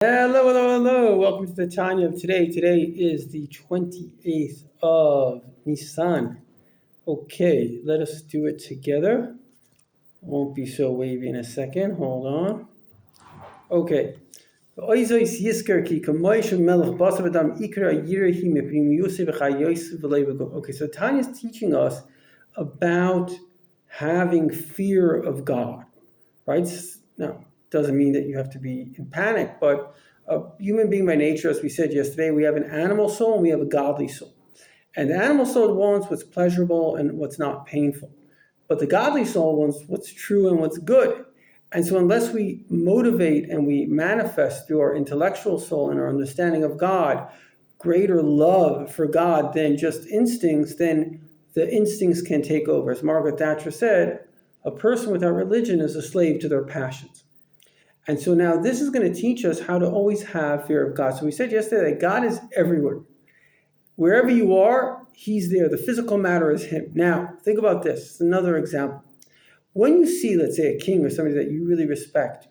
Hello, hello, hello. Welcome to the Tanya of today. Today is the 28th of Nisan. Okay, let us do it together. Won't be so wavy in a second. Hold on. Okay. Okay, so Tanya is teaching us about having fear of God, right? Now, doesn't mean that you have to be in panic, but a human being by nature, as we said yesterday, we have an animal soul and we have a godly soul. And the animal soul wants what's pleasurable and what's not painful. But the godly soul wants what's true and what's good. And so unless we motivate and we manifest through our intellectual soul and our understanding of God, greater love for God than just instincts, then the instincts can take over. As Margaret Thatcher said, a person without religion is a slave to their passions. And so now this is going to teach us how to always have fear of God. So we said yesterday that God is everywhere. Wherever you are, He's there. The physical matter is Him. Now, think about this. It's another example. When you see, let's say, a king or somebody that you really respect,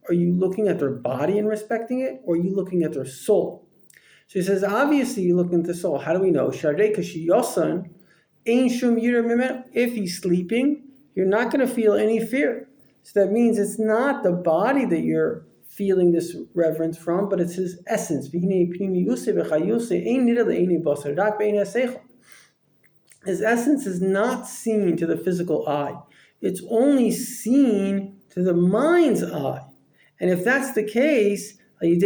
are you looking at their body and respecting it, or are you looking at their soul? So he says, obviously, you're looking at the soul. How do we know? If he's sleeping, you're not going to feel any fear. So that means it's not the body that you're feeling this reverence from, but it's his essence. His essence is not seen to the physical eye. It's only seen to the mind's eye. And if that's the case, because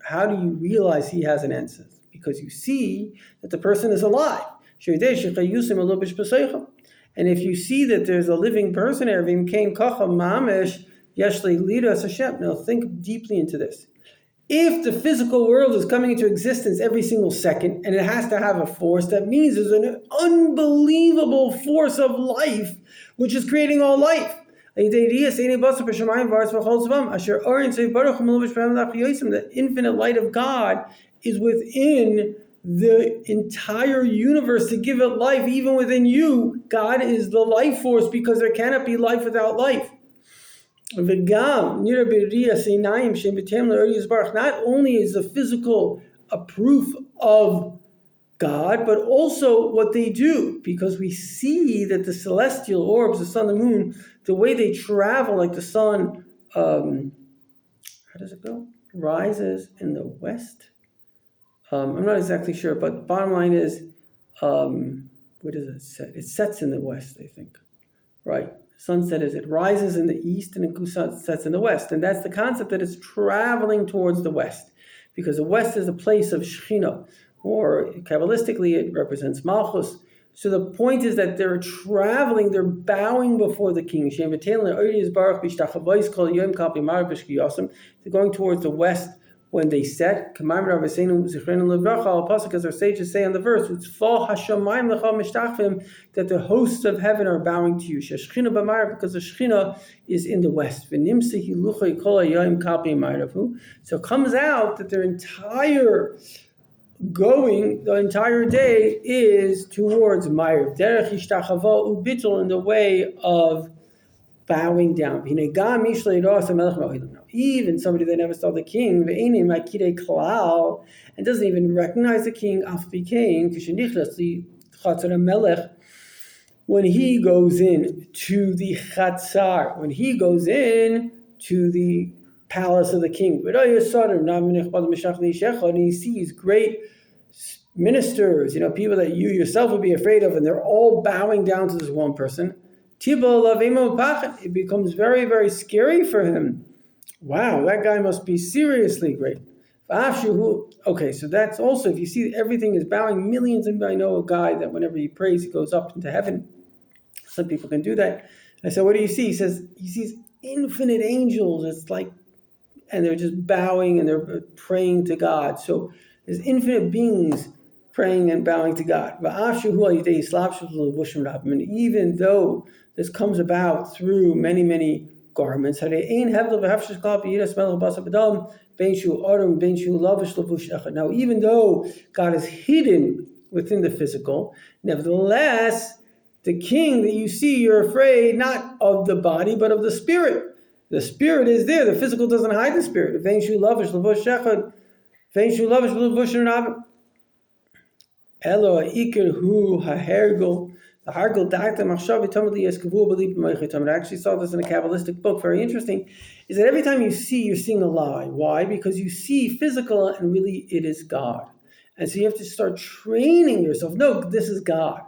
how do you realize he has an essence? Because you see that the person is alive. And if you see that there's a living person there, now think deeply into this. If the physical world is coming into existence every single second and it has to have a force, that means there's an unbelievable force of life which is creating all life. The infinite light of God is within the entire universe to give it life, even within you. God is the life force because there cannot be life without life. Not only is the physical a proof of God, but also what they do, because we see that the celestial orbs, the sun, the moon, the way they travel, like the sun, how does it go? Rises in the west. I'm not exactly sure, but the bottom line is, where does it set? It sets in the west, I think, right? Sunset is it rises in the east and it sets in the west. And that's the concept, that it's traveling towards the west, because the west is a place of Shekhinah, or Kabbalistically it represents Malchus. So the point is that they're traveling, they're bowing before the king. They're going towards the west when they set. As our sages say on the verse, that the hosts of heaven are bowing to you, because the Shekhinah is in the west. So it comes out that the entire day is towards Ma'ariv, derech hishtachava ubitul, in the way of bowing down. Even somebody that never saw the king and doesn't even recognize the king, when he goes in to the chatzar, when he goes in to the palace of the king, and he sees great ministers, people that you yourself would be afraid of, and they're all bowing down to this one person. It becomes very, very scary for him. Wow, that guy must be seriously great. Okay, so that's also, if you see everything is bowing, millions, and I know a guy that whenever he prays, he goes up into heaven. Some people can do that. I said, what do you see? He says he sees infinite angels. It's like, and they're just bowing and they're praying to God. So there's infinite beings praying and bowing to God. And even though this comes about through many, many garments, now even though God is hidden within the physical, nevertheless, the king that you see, you're afraid not of the body, but of the spirit. The spirit is there. The physical doesn't hide the spirit. Elo ha'ikar hu ha'hergel. The hargel da'ata machshav v'tamali es kavu b'lib b'meichetam. I actually saw this in a Kabbalistic book. Very interesting. Is that every time you see, you're seeing a lie. Why? Because you see physical and really it is God. And so you have to start training yourself. No, this is God.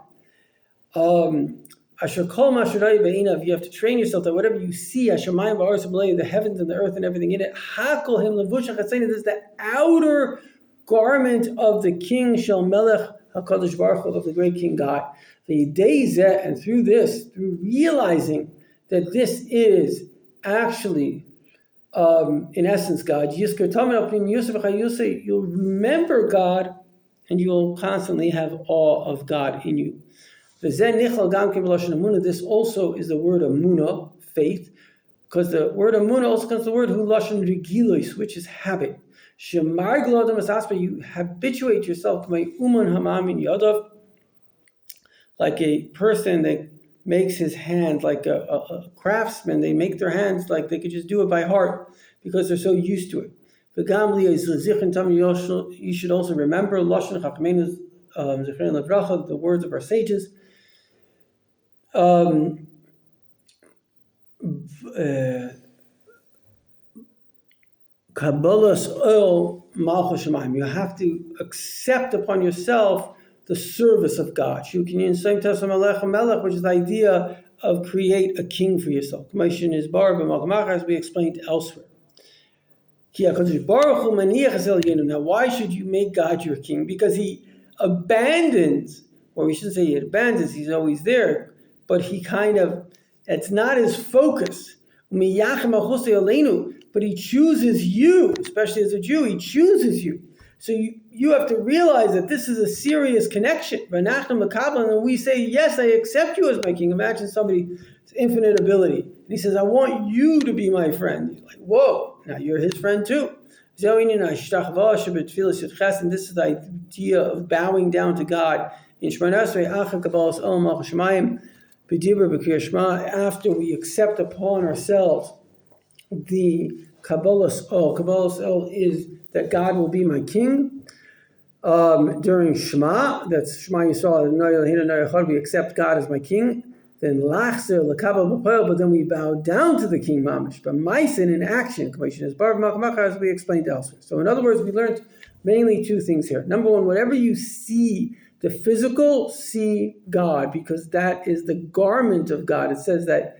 Asher kol mashurai be'inav. You have to train yourself that whatever you see, Hashemayim v'aretz v'leih, the heavens and the earth and everything in it, hakol him levush ha'chatzeni. This is the outer garment of the king, Shel Melech HaKadosh Baruch Hu, of the great King God. And through this, through realizing that this is actually, in essence, God, you'll remember God and you'll constantly have awe of God in you. This also is the word amunah, faith, because the word amunah also comes from the word hu lashon regilos, which is habit. You habituate yourself like a person that makes his hands, like a craftsman, they make their hands like they could just do it by heart because they're so used to it. You should also remember the words of our sages. Kabbalah's oil malchus shemayim. You have to accept upon yourself the service of God. Which is the idea of create a king for yourself. As we explained elsewhere. Now, why should you make God your king? Because he abandons, or we shouldn't say he abandons, he's always there, but he it's not his focus. But he chooses you, especially as a Jew, he chooses you. So you have to realize that this is a serious connection. And we say, yes, I accept you as my king. Imagine somebody's infinite ability. And he says, I want you to be my friend. You're like, whoa, now you're his friend too. And this is the idea of bowing down to God. After we accept upon ourselves the Kabbalah's oath. Kabbalah's oath is that God will be my king. During Shema, that's Shema Yisrael, we accept God as my king. Then Lachzer, but then we bow down to the king Mamish. But Maisin in action, as we explained elsewhere. So in other words, we learned mainly two things here. Number one, whatever you see, the physical, see God, because that is the garment of God. It says that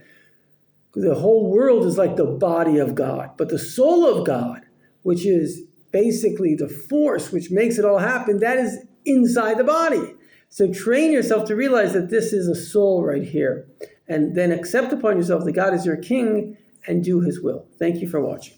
the whole world is like the body of God, but the soul of God, which is basically the force which makes it all happen, that is inside the body. So train yourself to realize that this is a soul right here, and then accept upon yourself that God is your king and do his will. Thank you for watching.